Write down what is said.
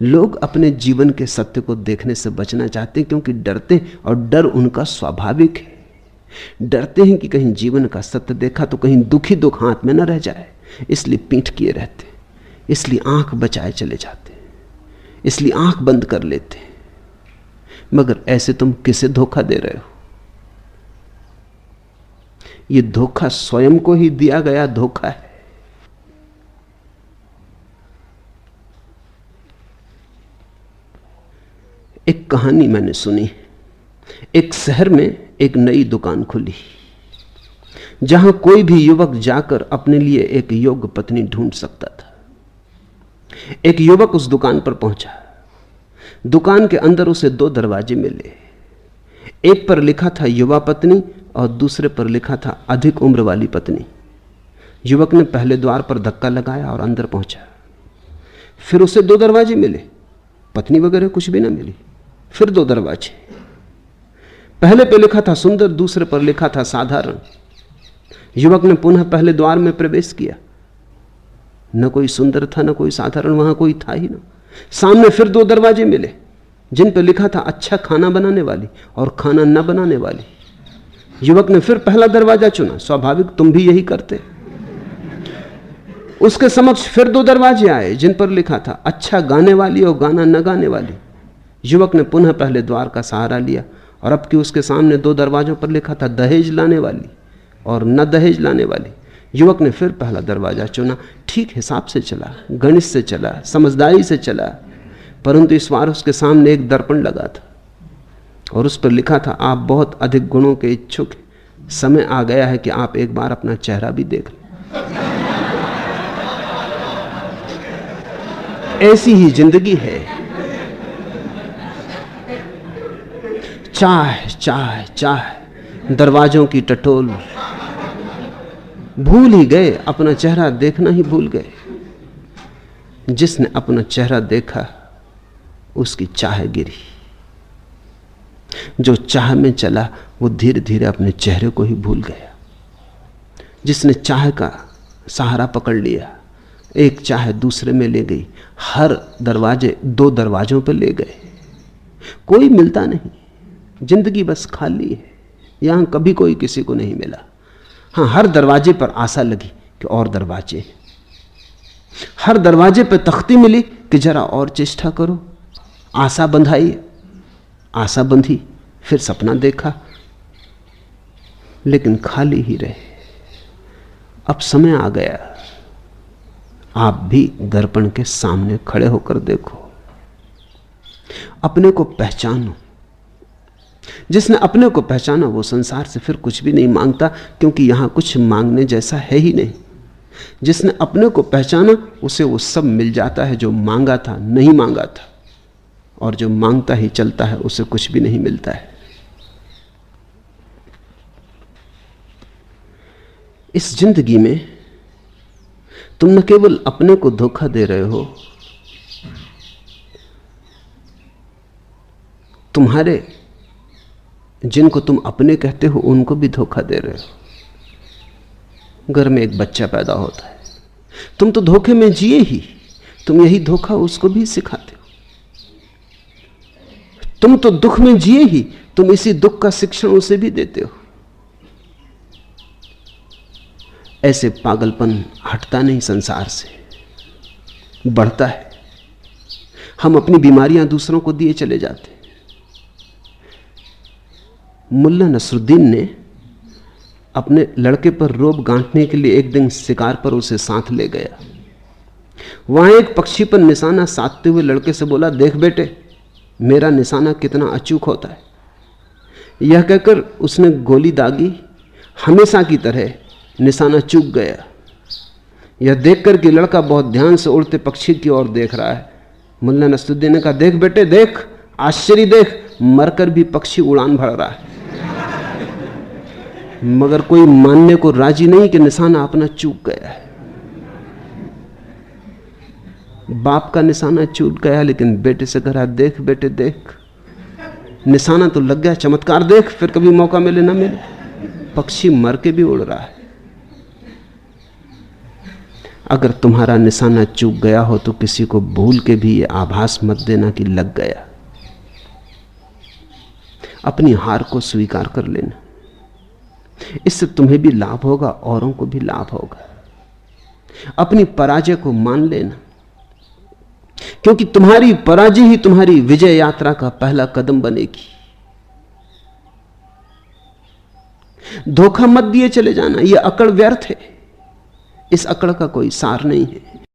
लोग अपने जीवन के सत्य को देखने से बचना चाहते हैं क्योंकि डरते हैं, और डर उनका स्वाभाविक है। डरते हैं कि कहीं जीवन का सत्य देखा तो कहीं दुखी दुख हाथ में न रह जाए, इसलिए पीठ किए रहते, इसलिए आंख बचाए चले जाते, इसलिए आंख बंद कर लेते। मगर ऐसे तुम किसे धोखा दे रहे हो? यह धोखा स्वयं को ही दिया गया धोखा है। एक कहानी मैंने सुनी। एक शहर में एक नई दुकान खुली जहां कोई भी युवक जाकर अपने लिए एक योग्य पत्नी ढूंढ सकता था। एक युवक उस दुकान पर पहुंचा। दुकान के अंदर उसे 2 दरवाजे मिले। एक पर लिखा था युवा पत्नी और दूसरे पर लिखा था अधिक उम्र वाली पत्नी। युवक ने पहले द्वार पर धक्का लगाया और अंदर पहुंचा। फिर उसे 2 दरवाजे मिले, पत्नी वगैरह कुछ भी ना मिली। फिर 2 दरवाजे, पहले पे लिखा था सुंदर, दूसरे पर लिखा था साधारण। युवक ने पुनः पहले द्वार में प्रवेश किया, न कोई सुंदर था न कोई साधारण, वहां कोई था ही ना। सामने फिर 2 दरवाजे मिले जिन पर लिखा था अच्छा खाना बनाने वाली और खाना न बनाने वाली। युवक ने फिर पहला दरवाजा चुना, स्वाभाविक तुम भी यही करते। उसके समक्ष फिर 2 दरवाजे आए जिन पर लिखा था अच्छा गाने वाली और गाना न गाने वाली। युवक ने पुनः पहले द्वार का सहारा लिया और अब कि उसके सामने 2 दरवाजों पर लिखा था दहेज लाने वाली और न दहेज लाने वाली। युवक ने फिर पहला दरवाजा चुना। ठीक हिसाब से चला, गणित से चला, समझदारी से चला, परंतु इस बार उसके सामने एक दर्पण लगा था और उस पर लिखा था आप बहुत अधिक गुणों के इच्छुक हैं, समय आ गया है कि आप एक बार अपना चेहरा भी देख लें। ऐसी ही जिंदगी है। चाह चाह चाह, दरवाजों की टटोल, भूल ही गए, अपना चेहरा देखना ही भूल गए। जिसने अपना चेहरा देखा उसकी चाह गिरी। जो चाह में चला वो धीरे धीरे अपने चेहरे को ही भूल गया। जिसने चाह का सहारा पकड़ लिया, एक चाह दूसरे में ले गई, हर दरवाजे 2 दरवाजों पर ले गए। कोई मिलता नहीं, जिंदगी बस खाली है। यहां कभी कोई किसी को नहीं मिला। हाँ, हर दरवाजे पर आशा लगी कि और दरवाजे, हर दरवाजे पर तख्ती मिली कि जरा और चेष्टा करो। आशा बंधाई, आशा बंधी, फिर सपना देखा, लेकिन खाली ही रहे। अब समय आ गया, आप भी दर्पण के सामने खड़े होकर देखो, अपने को पहचानो। जिसने अपने को पहचाना वो संसार से फिर कुछ भी नहीं मांगता, क्योंकि यहां कुछ मांगने जैसा है ही नहीं। जिसने अपने को पहचाना उसे वो सब मिल जाता है जो मांगा था, नहीं मांगा था, और जो मांगता ही चलता है उसे कुछ भी नहीं मिलता है। इस जिंदगी में तुम न केवल अपने को धोखा दे रहे हो, तुम्हारे जिनको तुम अपने कहते हो उनको भी धोखा दे रहे हो। घर में एक बच्चा पैदा होता है, तुम तो धोखे में जिए ही, तुम यही धोखा उसको भी सिखाते हो। तुम तो दुख में जिए ही, तुम इसी दुख का शिक्षण उसे भी देते हो। ऐसे पागलपन हटता नहीं संसार से, बढ़ता है। हम अपनी बीमारियां दूसरों को दिए चले जाते हैं। मुल्ला नसरुद्दीन ने अपने लड़के पर रोब गांठने के लिए एक दिन शिकार पर उसे साथ ले गया। वहां एक पक्षी पर निशाना साधते हुए लड़के से बोला, देख बेटे, मेरा निशाना कितना अचूक होता है। यह कहकर उसने गोली दागी, हमेशा की तरह निशाना चूक गया। यह देखकर कि लड़का बहुत ध्यान से उड़ते पक्षी की ओर देख रहा है, मुल्ला नसरुद्दीन ने कहा, देख बेटे देख, आश्चर्य देख, मरकर भी पक्षी उड़ान भर रहा है। मगर कोई मानने को राजी नहीं कि निशाना अपना चूक गया है। बाप का निशाना चूक गया, लेकिन बेटे से कहा, देख बेटे देख, निशाना तो लग गया, चमत्कार देख, फिर कभी मौका मिले ना मिले, पक्षी मर के भी उड़ रहा है। अगर तुम्हारा निशाना चूक गया हो तो किसी को भूल के भी ये आभास मत देना कि लग गया। अपनी हार को स्वीकार कर लेना, इससे तुम्हें भी लाभ होगा, औरों को भी लाभ होगा। अपनी पराजय को मान लेना, क्योंकि तुम्हारी पराजय ही तुम्हारी विजय यात्रा का पहला कदम बनेगी। धोखा मत दिए चले जाना, यह अकड़ व्यर्थ है, इस अकड़ का कोई सार नहीं है।